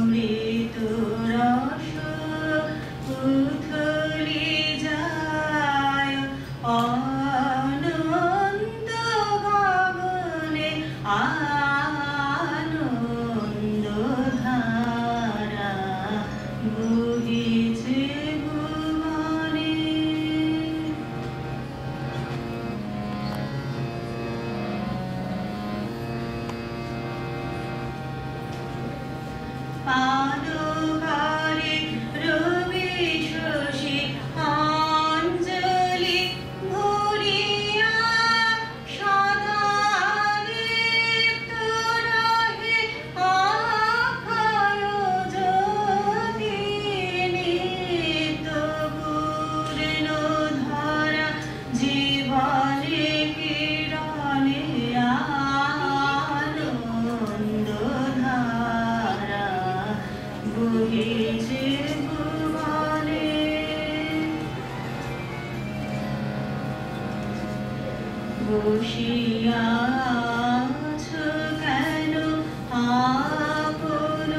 অমৃত রস উথলি যায় অনন্ত গগনে আনন্দ ধারা বহিছে ভুবনে। পাদকারে রবি শশী অঞ্জলি ভরিয়া সদা লিপ্ত রহে অক্ষয় জ্যোতি নিত্য পূর্ণ ধরা জীবনে কিরণে আনন্দ ধারা বহিছে ভুবনে। বসিয়া আছো কেন আপন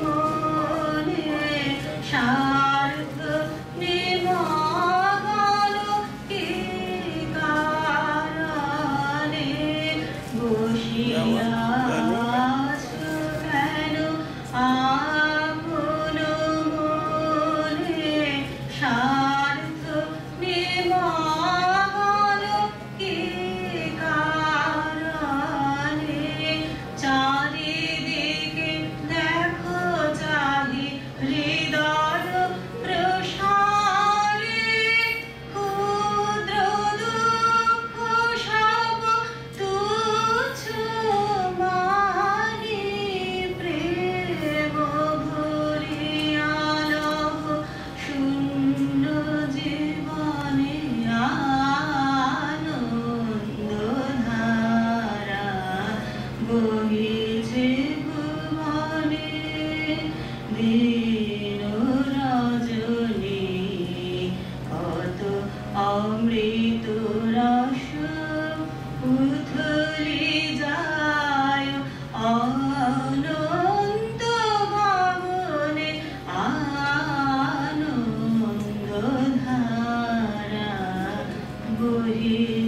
মনে স্বার্থ নিমগ্ন কি কারণে? বসিয়া আছো কেন আপন মনে স্বার্থ নিমগ্ন কি কারণে? চারিদিকে দেখো চাহি হৃদয় প্রসারে ক্ষুদ্র দুঃখ সব তুচ্ছ মানি প্রেম ভরিয়া লহ শূন্য জীবনে আনন্দ ধারা বহিছে ভুবনে। দিন রজনী কত অমৃত রস উথলি যায় অনন্ত গগনে আনন্দ ধারা বহিছে